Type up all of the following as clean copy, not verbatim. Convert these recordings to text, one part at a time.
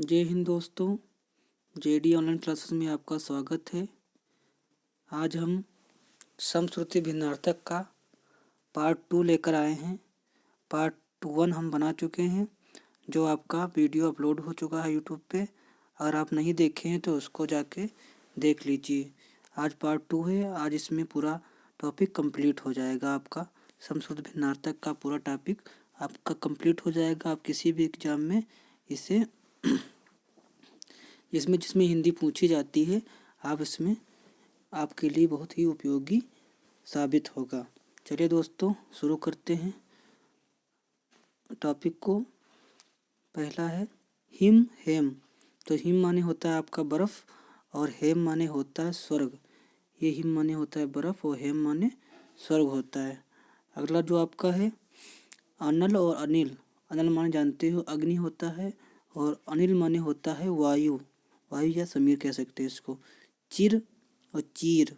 जय हिंद दोस्तों। JD online classes में आपका स्वागत है। आज हम समश्रुति भिन्नार्थक का पार्ट 2 लेकर आए हैं। पार्ट 1 हम बना चुके हैं, जो आपका वीडियो अपलोड हो चुका है यूट्यूब पे। अगर आप नहीं देखे हैं तो उसको जाके देख लीजिए। आज पार्ट 2 है। आज इसमें पूरा टॉपिक कंप्लीट हो जाएगा। आपका समश्रुति भिन्नार्थक का पूरा टॉपिक आपका कंप्लीट हो जाएगा। आप किसी भी एग्जाम में इसे जिसमें हिंदी पूछी जाती है, आप इसमें आपके लिए बहुत ही उपयोगी साबित होगा। चलिए दोस्तों, शुरू करते हैं टॉपिक को। पहला है हिम हेम। तो हिम माने होता है आपका बर्फ और हेम माने होता है स्वर्ग। ये हिम माने होता है बर्फ और हेम माने स्वर्ग होता है। अगला जो आपका है अनल और अनिल। अनल माने जानते हो अग्नि होता है और अनिल माने होता है वायु। वायु या समीर कह सकते हैं इसको। चिर और चीर।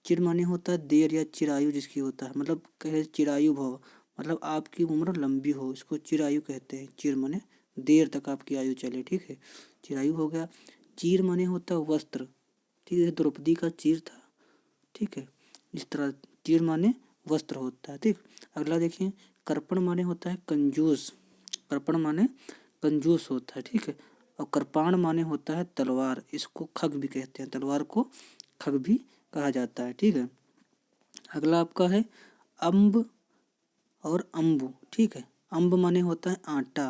चिर माने होता है देर या चिरायु जिसकी होता है, मतलब कहे चिरायु भव, मतलब आपकी उम्र लंबी हो, इसको चिरायु कहते हैं। चिर माने देर तक आपकी आयु चले, ठीक है, चिरायु हो गया। चीर माने होता है वस्त्र, ठीक है, द्रौपदी का चीर था, ठीक है, इस तरह चीर माने वस्त्र होता है, ठीक। अगला देखिए कर्पण माने होता है कंजूस। कर्पण माने कंजूस होता है, ठीक है। और कृपाण माने होता है तलवार, इसको खग भी कहते हैं, तलवार को खग भी कहा जाता है, ठीक है। अगला आपका है अम्ब और अम्बु, ठीक है। अम्ब माने होता है आटा,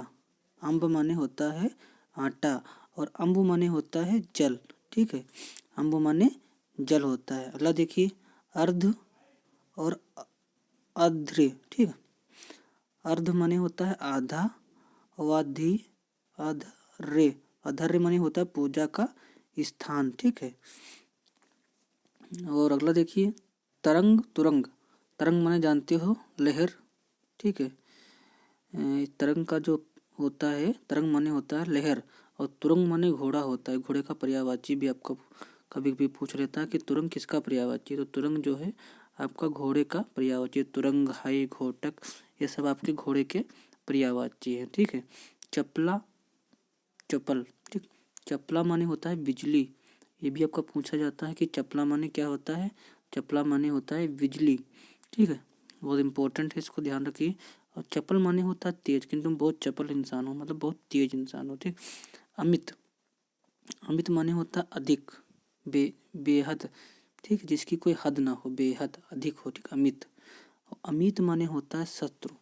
अम्ब माने होता है आटा और अम्बु माने होता है जल, ठीक है, अम्बु माने जल होता है। अगला देखिए अर्ध और अध्र, ठीक है। अर्ध माने होता है आधा और अधर्य। अधर्य माने होता है पूजा का स्थान, ठीक है। और अगला देखिए तरंग तुरंग। तरंग माने जानते हो लहर, ठीक है। तरंग का जो होता है, तरंग माने होता है लहर और तुरंग माने घोड़ा होता है। घोड़े का पर्यायवाची भी आपको कभी भी पूछ लेता है कि तुरंग किसका पर्यायवाची, तो तुरंग जो है आपका घोड़े का पर्यायवाची। तुरंग, हाई, घोटक, ये सब आपके घोड़े के पर्यायवाची है, ठीक है। चपला, चपल, ठीक। चपला माने होता है बिजली। ये भी आपका पूछा जाता है कि चपला माने क्या होता है। चपला माने होता है बिजली, ठीक है, बहुत इंपॉर्टेंट है, इसको ध्यान रखिए। और चपल माने होता है तेज, किंतु तुम बहुत चपल इंसान हो, मतलब बहुत तेज इंसान हो, ठीक। अमित, अमित माने होता है अधिक, बेहद, ठीक है, जिसकी कोई हद ना हो, बेहद अधिक हो, ठीक, अमित। अमित माने होता है शत्रु।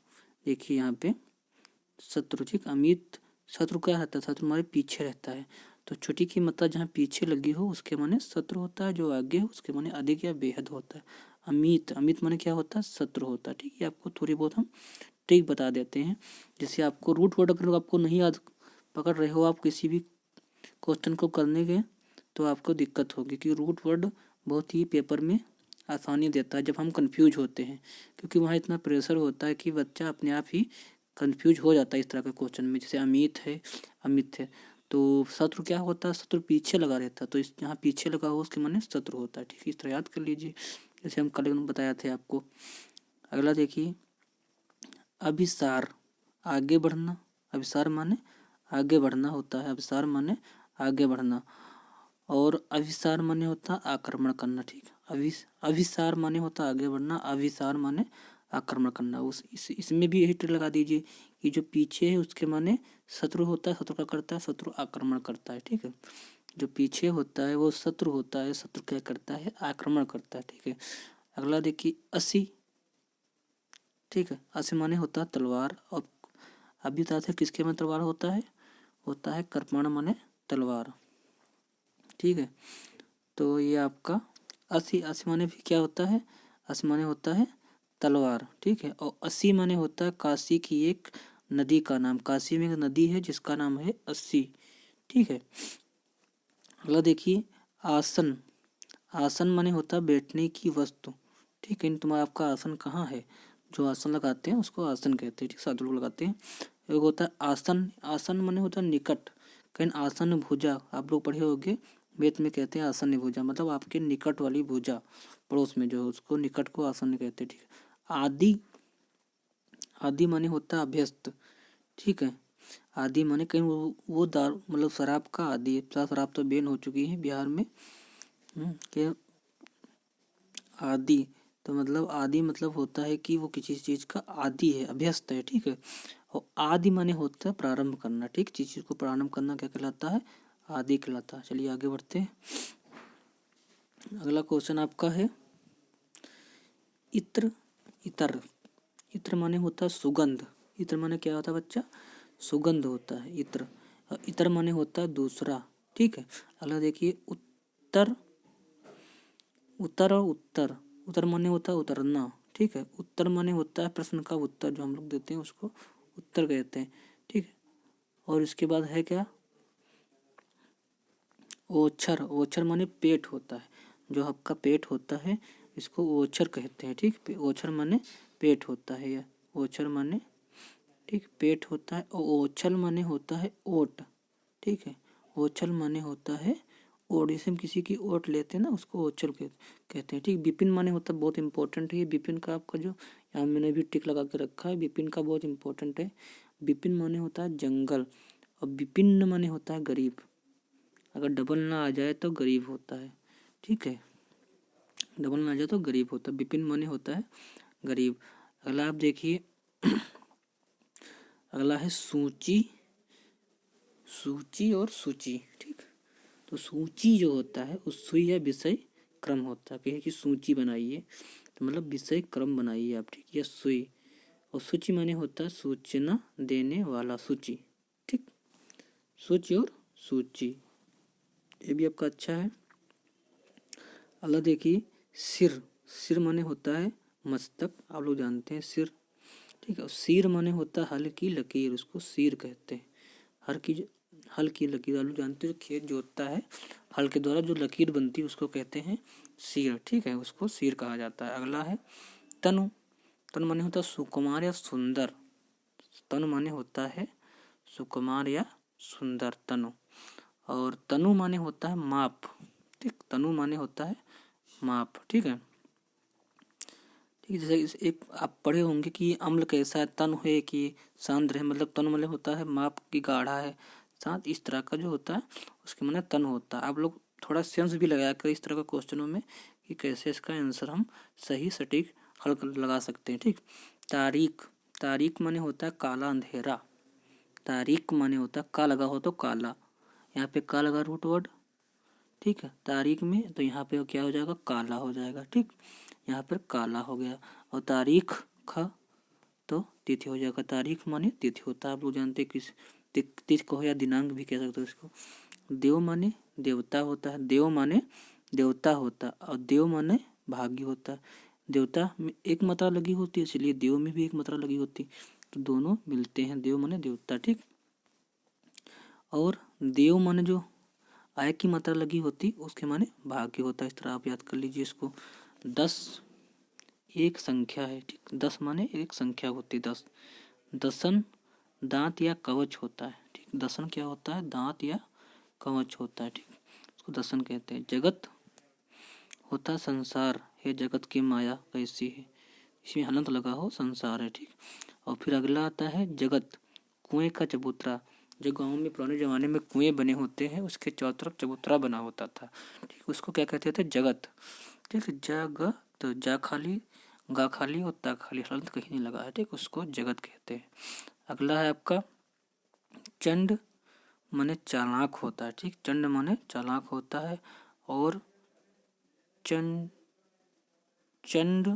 देखिए यहाँ पे शत्रु, ठीक। अमित शत्रु क्या रहता है, शत्रु हमारे पीछे रहता है। तो छोटी की मात्रा जहाँ पीछे लगी हो उसके माने शत्रु होता है, जो आगे हो उसके माने अधिक या बेहद होता है। अमित, अमित माने क्या होता है, शत्रु होता है, ठीक है। आपको थोड़ी बहुत हम ट्रिक बता देते हैं, जैसे आपको रूट वर्ड अगर आपको नहीं याद पकड़ रहे हो, आप किसी भी क्वेश्चन को करने गए तो आपको दिक्कत होगी, कि रूट वर्ड बहुत ही पेपर में आसानी देता है जब हम कंफ्यूज होते हैं, क्योंकि वहाँ इतना प्रेशर होता है कि बच्चा अपने आप ही कंफ्यूज हो जाता है इस तरह के क्वेश्चन में। जैसे अमित है, अमित है, तो शत्रु क्या होता है, शत्रु पीछे लगा रहता है, तो इस यहाँ पीछे लगा हो उसके माने शत्रु होता है, ठीक है, इस तरह याद कर लीजिए, जैसे हम कल बताया थे आपको। अगला देखिए अभिसार, आगे बढ़ना। अभिसार माने आगे बढ़ना होता है, अभिसार माने आगे बढ़ना। और अभिसार माने होता है आक्रमण करना, ठीक। अभिसार माने होता है आगे बढ़ना, अभिसार माने आक्रमण करना। इसमें भी यही ट्रिक लगा दीजिए कि जो पीछे है उसके माने शत्रु होता है, शत्रु क्या करता है, शत्रु आक्रमण करता है, ठीक है। जो पीछे होता है वो शत्रु होता है, शत्रु क्या करता है, आक्रमण करता है, ठीक है। अगला देखिए असी, ठीक है। असी माने होता है तलवार। और अभी बताते हैं किसके में तलवार होता है, होता है कृपाण माने तलवार, ठीक है। तो ये आपका असी, असी माने भी क्या होता है, असी माने होता है तलवार, ठीक है। और अस्सी माने होता है काशी की एक नदी का नाम। काशी में एक नदी है जिसका नाम है अस्सी, ठीक है। अगला देखिए आसन। आसन माने होता है बैठने की वस्तु, ठीक है। तुम्हारा आपका आसन कहाँ है, जो आसन लगाते हैं उसको आसन कहते हैं, ठीक, साधु लोग लगाते हैं। एक होता है आसन, आसन माने होता है निकट, कहीं आसन भुजा, आप लोग पढ़े होंगे, वेद में कहते हैं आसन भुजा, मतलब आपके निकट वाली भुजा, पड़ोस में जो है उसको निकट को आसन कहते हैं, ठीक है। आदि, आदि माने होता है अभ्यस्त, ठीक है। आदि माने कहीं वो दारू मतलब शराब का आदि है। शराब तो बैन हो चुकी है बिहार में। कि आदि तो मतलब आदि मतलब होता है कि वो किसी चीज़ का आदि है, अभ्यस्त है, ठीक है। और आदि माने होता है प्रारंभ करना, ठीक। चीज़ को प्रारंभ करना क्या कहलाता है? आदि कहलाता है। चलिए आगे बढ़ते हैं। अगला क्वेश्चन आपका है इत्र। इतर इत्र माने होता है सुगंध। इत्र माने क्या होता है बच्चा? सुगंध होता है इत्र। इतर माने होता है दूसरा, ठीक है। अगला देखिए उत्तर। उतर और उत्तर। उत्तर माने होता है उतरना, ठीक है। उत्तर माने होता है प्रश्न का उत्तर, जो हम लोग देते हैं उसको उत्तर कहते हैं, ठीक है। और इसके बाद है क्या? ओछर। ओछर माने पेट होता है, जो आपका पेट होता है इसको ओछर कहते हैं, ठीक। ओछर माने पेट होता है, यह ओछर माने, ठीक, पेट होता है। और ओछल माने होता है ओट, ठीक है। ओछल माने होता है ओट। जैसे हम किसी की ओट लेते हैं ना, उसको ओछल कहते हैं, ठीक। विपिन माने होता है, बहुत इंपॉर्टेंट है ये विपिन का आपका, जो यहाँ मैंने भी टिक लगा के रखा है, विपिन का बहुत इंपॉर्टेंट है। विपिन माने होता है जंगल। और विपिन माने होता है गरीब। अगर डबल ना आ जाए तो गरीब होता है, ठीक है। डबल ना आ जाए तो गरीब होता है। विपिन माने होता है गरीब। अगला आप देखिए अगला है सूची। सूची और सूची, ठीक। तो सूची जो होता है उस सुई या विषय क्रम होता है। कहे कि सूची बनाइए तो मतलब विषय क्रम बनाइए आप, ठीक। या सुई। और सूची माने होता है सूचना देने वाला, सूची, ठीक। सूची और सूची, ये भी आपका अच्छा है। अगला देखिए सिर। सिर माने होता है मस्तक, आप लोग जानते हैं सिर, ठीक है। और सिर माने होता है हल की लकीर, उसको सिर कहते हैं। हल की लकीर, आप लोग जानते हैं, जो खेत जोतता है हल के द्वारा जो लकीर बनती है उसको कहते हैं सिर, ठीक है। उसको सिर कहा जाता है। अगला है तनु। तनु माने होता है सुकुमार या सुंदर। तनु माने होता है सुकुमार या सुंदर, तनु। और तनु माने होता है माप, ठीक। तनु माने होता है माप, ठीक है। ठीक, जैसे एक आप पढ़े होंगे कि अम्ल कैसा है, तनु है कि सांद्र है। मतलब तनु मतलब होता है माप की, गाढ़ा है, साथ इस तरह का जो होता है उसके माने तनु होता है। आप लोग थोड़ा सेंस भी लगा कर इस तरह का क्वेश्चनों में कि कैसे इसका आंसर हम सही सटीक हल लगा सकते हैं, ठीक। तारीख। तारीख माने होता है काला अंधेरा। तारीख माने होता है का लगा हो तो काला, यहाँ पे का लगा रूट वर्ड, ठीक है। तारीख में तो यहाँ पे क्या हो जाएगा? काला हो जाएगा, ठीक। यहाँ पर काला हो गया। और तारीख ख तो तिथि हो जाएगा। तारीख माने तिथि होता है, आप लोग जानते हैं किस तिथि को या दिनांक भी कह सकते हो इसको। देव माने देवता होता है। देव माने देवता होता है। और देव माने भाग्य होता है। देवता में एक मात्रा लगी होती है, इसलिए देव में भी एक मात्रा लगी होती, तो दोनों मिलते हैं, देव माने देवता, ठीक। और देव माने जो आय की मात्रा लगी होती उसके माने भाग्य होता है। इस तरह आप याद कर लीजिए इसको। 10 एक संख्या है, ठीक। 10 माने एक संख्या होती है, 10। दसन दांत या कवच होता है, ठीक। दसन क्या होता है? दांत या कवच होता है, ठीक। उसको दसन कहते हैं। जगत होता है संसार है, जगत की माया कैसी है, इसमें हलंत लगा हो, संसार है, ठीक। और फिर अगला आता है जगत। कुएं का चबूतरा। जो गांव में पुराने जमाने में कुएं बने होते हैं उसके चारों तरफ चबूतरा बना होता था, ठीक। उसको क्या कहते थे? जगत, ठीक। जग तो जा खाली, गा खाली और ता खाली, हलंत कहीं नहीं लगा है, ठीक। उसको जगत कहते हैं। अगला है आपका चंड। माने चालाक होता है, ठीक। चंड माने चालाक होता है। और चंड चंड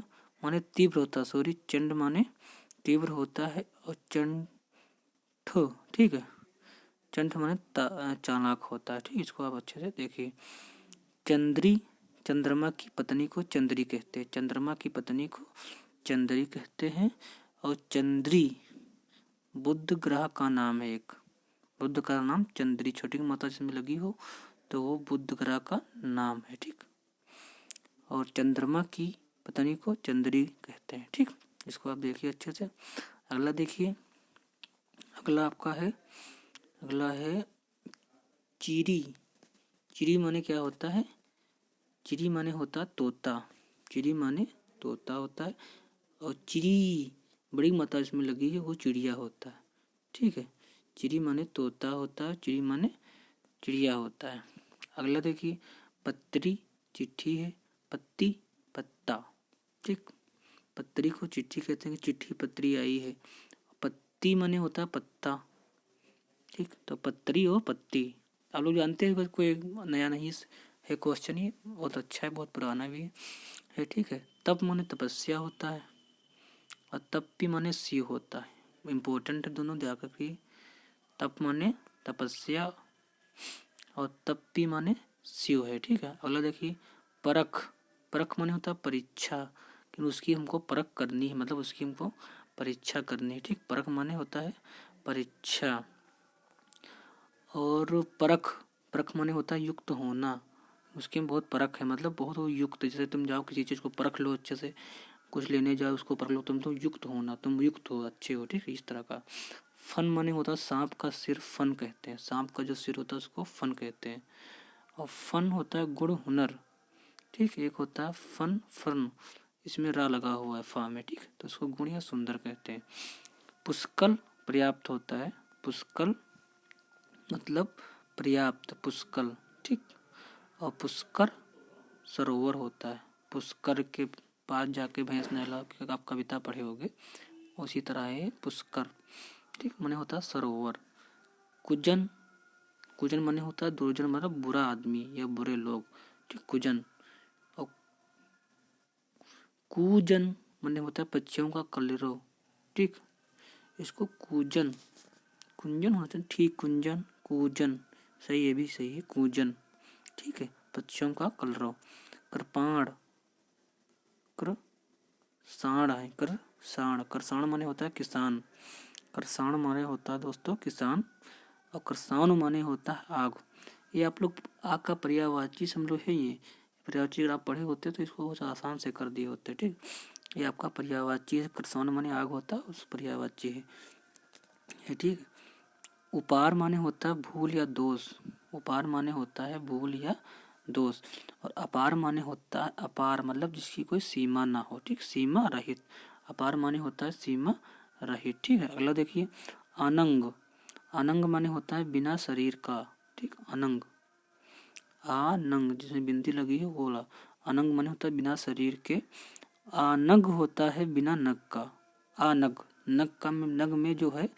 माने तीव्र होता है, सॉरी, चंड माने तीव्र होता है। और चंठ, ठीक है। चंठ माने चालाक होता है, ठीक। इसको आप अच्छे से देखिए। चंद्री। चंद्रमा की पत्नी को चंद्री कहते हैं। चंद्रमा की पत्नी को चंद्री कहते हैं। और चंद्री बुध ग्रह का नाम है एक। बुध का नाम चंद्री, छोटी मात्रा जिसमें लगी हो तो वो बुध ग्रह का नाम है, ठीक। और चंद्रमा की पत्नी को चंद्री कहते हैं, ठीक। इसको आप देखिए अच्छे से। अगला देखिए, अगला आपका है, अगला है चिरी। चिरी माने क्या होता है? चिरी माने होता है तोता। चिरी माने तोता होता है। और चिरी बड़ी मात्रा इसमें लगी है, वो चिड़िया होता है, ठीक है। चिड़ी माने तोता होता है, चिड़ी माने चिड़िया होता है। अगला देखिए, पत्री चिट्ठी है, पत्ती पत्ता, ठीक। पत्री को चिट्ठी कहते हैं कि चिट्ठी पत्री आई है। पत्ती माने होता है पत्ता, ठीक। तो पत्री और पत्ती आप लोग जानते हैं, कोई नया नहीं है क्वेश्चन, ये बहुत अच्छा है, बहुत पुराना भी है, ठीक है। तप माने तपस्या होता है, और तप्पी माने शिव होता है। इम्पोर्टेंट है दोनों, ध्यान रखिए। तप माने तपस्या और तप्पी माने शिव है, ठीक है। अगला देखिए, परख। परख माने होता है परीक्षा, कि उसकी हमको परख करनी है, मतलब उसकी हमको परीक्षा करनी है, ठीक। परख माने होता है परीक्षा। और परख, परख माने होता है युक्त होना, उसके में बहुत परख है, मतलब बहुत युक्त। जैसे तुम जाओ किसी चीज़ को परख लो अच्छे से, कुछ लेने जाओ उसको परख लो, तुम तो युक्त होना, तुम युक्त हो, अच्छे हो, ठीक। इस तरह का। फन माने होता है सांप का सिर, फन कहते हैं, सांप का जो सिर होता है उसको फन कहते हैं। और फन होता है गुण हुनर, ठीक। एक होता है फन, फन, इसमें रा लगा हुआ है फा में, ठीक। तो उसको गुण या सुंदर कहते हैं। पुष्कल पर्याप्त होता है, पुष्कल मतलब पर्याप्त, पुष्कल, ठीक। और पुष्कर सरोवर होता है, पुष्कर के पास जाके भैंस नहला के आप कविता पढ़े होगे, उसी तरह है पुष्कर, ठीक। माने होता है सरोवर। कुजन, कुजन माने होता है दुर्जन, मतलब बुरा आदमी या बुरे लोग, ठीक, कुजन। और कूजन माने होता है पक्षियों का कलरव, ठीक। इसको कूजन, कुंजन होता है, ठीक, कुंजन, कूजन, सही, ये भी सही है, कूजन, ठीक है, पक्षियों का कलरव। कृपाण, कर साण है, कर साण, करसाण माने होता है किसान, करसाण माने होता है दोस्तों किसान। और करसाण माने होता है आग। ये आप लोग आग का पर्यायवाची समझो है, ये पर्यायवाची अगर आप पढ़े होते तो इसको बहुत आसान से कर दिए होते, ठीक। ये आपका पर्यायवाची है, करसाण माने आग होता है, उस पर्यायवाची है, ठीक। उपार माने होता है भूल या दोष, उपार माने होता है भूल या दोष। और अपार माने होता है अपार, मतलब जिसकी कोई सीमा ना हो, ठीक, सीमा रहित। अपार माने होता है सीमा रहित, ठीक है। अगला देखिए, अनंग। अनंग माने होता है बिना शरीर का, ठीक, अनंग, आनंग जिसमें बिंदी लगी है वो वाला। अनंग माने होता है बिना शरीर के। आनग होता है बिना नग का, आनग, नग का नग में जो है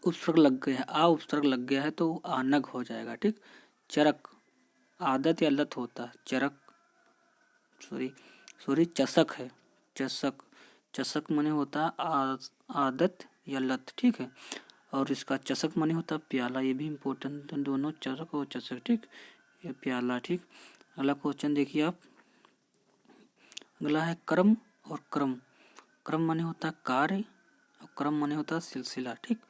उपसर्ग लग गया है, आ उपसर्ग लग गया है तो आनग हो जाएगा, ठीक। चरक, आदत या लत होता है, चरक, सॉरी चषक है, चषक, चषक माने होता है आदत या लत, ठीक है। और इसका चषक माने होता है प्याला, ये भी इम्पोर्टेंट, दोनों चषक और चषक, ठीक, ये प्याला, ठीक। अगला क्वेश्चन देखिए आप, अगला है कर्म और क्रम। क्रम माने होता है कार्य और क्रम माने होता है सिलसिला, ठीक।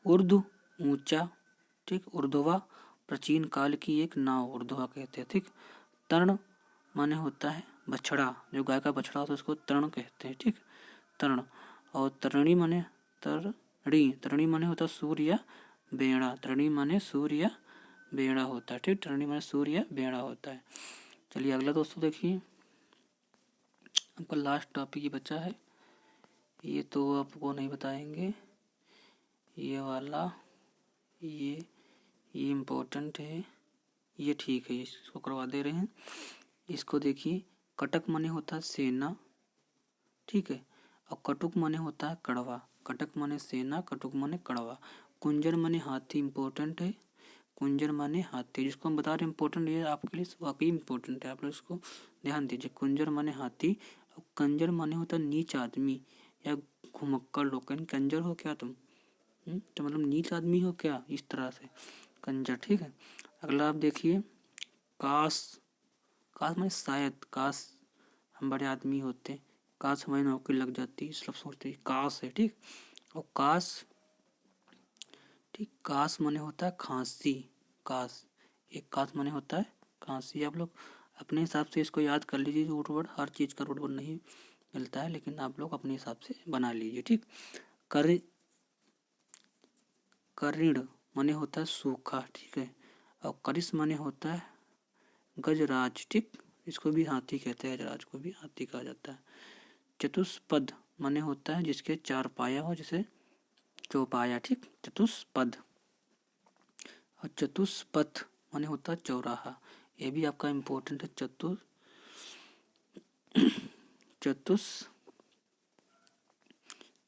उर्दू ऊंचा, ठीक, उर्ध्वा प्राचीन काल की एक नाव, उर्ध्वा कहते हैं, ठीक। तर्ण माने होता है बछड़ा, जो गाय का बछड़ा होता है उसको तर्ण कहते हैं, ठीक, तर्ण। और तरणी माने तरणी, तरणी माने होता है सूर्य या बेड़ा, तरणी माने सूर्य या बेड़ा होता है, ठीक, तरणी माने सूर्य या बेड़ा होता है। चलिए अगला दोस्तों देखिए, आपका लास्ट टॉपिक ही बचा है, ये तो आपको नहीं बताएंगे, ये वाला, ये इम्पोर्टेंट है, ये ठीक है, इसको करवा दे रहे हैं। इसको देखिए, कटक माने होता है सेना, ठीक है। और कटुक माने होता है कड़वा, कटक माने सेना, कटुक माने कड़वा। कुंजर माने हाथी, इम्पोर्टेंट है, कुंजर माने हाथी, जिसको हम बता रहे हैं इम्पोर्टेंट, ये आपके लिए वाकई इम्पोर्टेंट है, आप लोग इसको ध्यान दीजिए। कुंजर माने हाथी। और कंजर माने होता है नीच आदमी या घुमक्कड़ लोग, कंजर हो क्या तुम, तो मतलब नीच आदमी हो क्या, इस तरह से कंजर, ठीक है। अगला आप देखिए, काश, काश माने शायद, काश हम बड़े आदमी होते, काश हमारी नौकरी लग जाती, सब सोचते काश है, ठीक। और काश, ठीक, काश माने होता है खांसी, काश, एक काश माने होता है खांसी। आप लोग अपने हिसाब से इसको याद कर लीजिए, रूट वर्ड, हर चीज़ का रूट वर्ड नहीं मिलता है, लेकिन आप लोग अपने हिसाब से बना लीजिए, ठीक। करीण माने होता है सूखा, ठीक है। और करिस माने होता है गजराज, ठीक, इसको भी हाथी कहते हैं, गजराज को भी हाथी कहा जाता है। चतुष्पद माने होता है जिसके चार पाया हो, जैसे चौपाया, ठीक, चतुष्पद। और चतुष्पथ माने होता है चौराहा, ये भी आपका इम्पोर्टेंट है।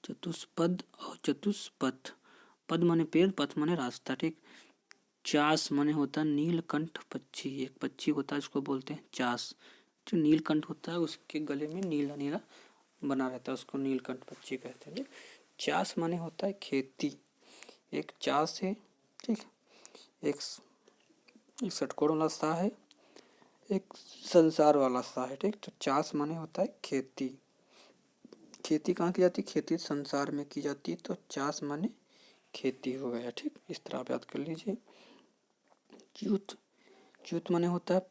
चतुष्पद और चतुष्पथ। पद माने पेड़, पथ माने रास्ता, ठीक। चास माने होता है नीलकंठ पक्षी, एक पक्षी होता है उसको बोलते हैं चास। जो नीलकंठ होता है उसके गले में नीला नीला बना रहता है, उसको नीलकंठ पक्षी कहते हैं। चास माने होता है खेती, एक चास है, ठीक। एक षटकोण वाला सा है, एक संसार वाला सा है, ठीक। तो चास माने होता है खेती। खेती कहाँ की जाती है? खेती संसार में की जाती है, तो चास माने खेती हो गया, ठीक। इस तरह आप याद कर लीजिए। च्युत, च्युत माने होता है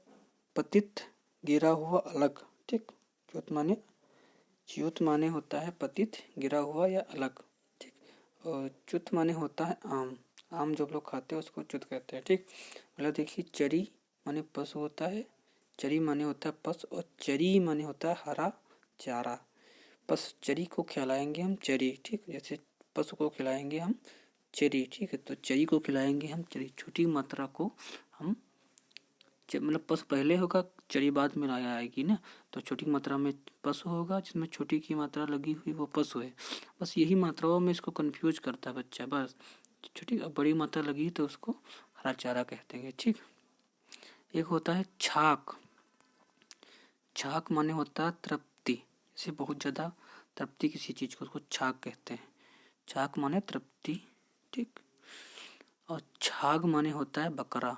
पतित, गिरा हुआ, अलग, ठीक। च्युत माने होता है पतित, गिरा हुआ या अलग, ठीक। और च्युत माने होता है आम, आम जो लोग खाते हैं उसको च्युत कहते हैं, ठीक। मतलब देखिए, चरी माने पशु होता है, चरी माने होता है पशु, और चरी माने होता है हरा चारा। पशु चरी को खिलाएंगे हम चरी, ठीक। जैसे पशु को खिलाएंगे हम चरी, ठीक है। तो चरी को खिलाएंगे हम चरी, छोटी मात्रा को हम, मतलब पशु पहले होगा, चरी बाद में आएगी ना, तो छोटी मात्रा में पशु होगा, जिसमें छोटी की मात्रा लगी हुई वो पशु है। बस यही मात्राओं में इसको कंफ्यूज करता है बच्चा, बस, ठीक। अब बड़ी मात्रा लगी तो उसको हरा चारा कहते हैं, ठीक। एक होता है छाक, छाक माने होता है तृप्ति, जैसे बहुत ज़्यादा तृप्ति किसी चीज़ को, उसको छाक कहते हैं। छाक माने तृप्ति, ठीक। और छाग माने होता है बकरा,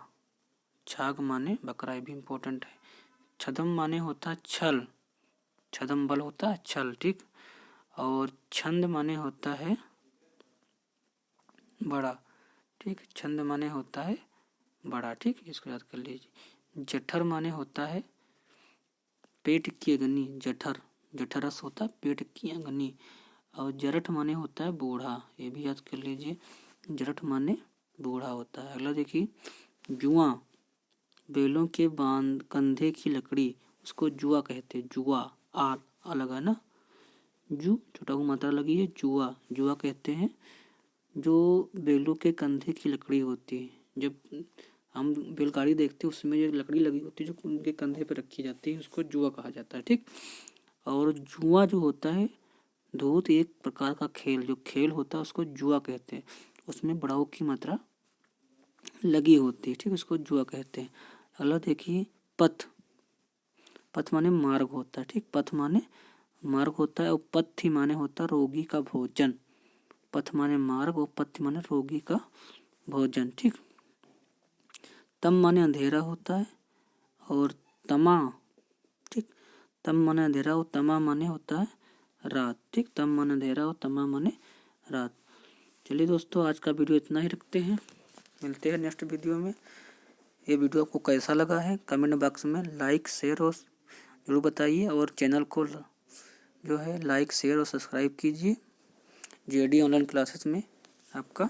छाग माने बकरा, ये भी इम्पोर्टेंट है। छदम माने होता है छल, छदम बल होता है छल, ठीक। और छंद माने होता है बड़ा, ठीक। छंद माने होता है बड़ा, ठीक। इसको याद कर लीजिए। जठर माने होता है पेट की अग्नि, जठर, जठरस होता है पेट की अग्नि। और जरठ माने होता है बूढ़ा, ये भी याद कर लीजिए, जरठ माने बूढ़ा होता है। अगला देखिए, जुआ, बैलों के बांध कंधे की लकड़ी, उसको जुआ कहते हैं, जुआ, आ अलग है ना, जू छोटा को मात्रा लगी है, जुआ, जुआ कहते हैं जो बैलों के कंधे की लकड़ी होती है। जब हम बैलगाड़ी देखते हैं उसमें जो लकड़ी लगी होती है, जो उनके कंधे पर रखी जाती है, उसको जुआ कहा जाता है, ठीक। और जुआ जो होता है धूत, एक प्रकार का खेल, जो खेल होता है उसको जुआ कहते हैं, उसमें बड़ाऊ की मात्रा लगी होती है, ठीक। उसको जुआ कहते हैं। अगला देखिए, पथ, पथ माने मार्ग होता है, ठीक। पथ माने मार्ग होता है, और पथ्य माने होता है रोगी का भोजन। पथ माने मार्ग और पथ्य माने रोगी का भोजन, ठीक। तम माने अंधेरा होता है, और तमा, ठीक। तम माने अंधेरा और तमा माने होता है रात, ठीक। तम माने अंधेरा और तमा माने रात। चलिए दोस्तों, आज का वीडियो इतना ही रखते हैं, मिलते हैं नेक्स्ट वीडियो में। ये वीडियो आपको कैसा लगा है कमेंट बॉक्स में लाइक शेयर और जरूर बताइए, और चैनल को जो है लाइक शेयर और सब्सक्राइब कीजिए। जेडी ऑनलाइन क्लासेस में आपका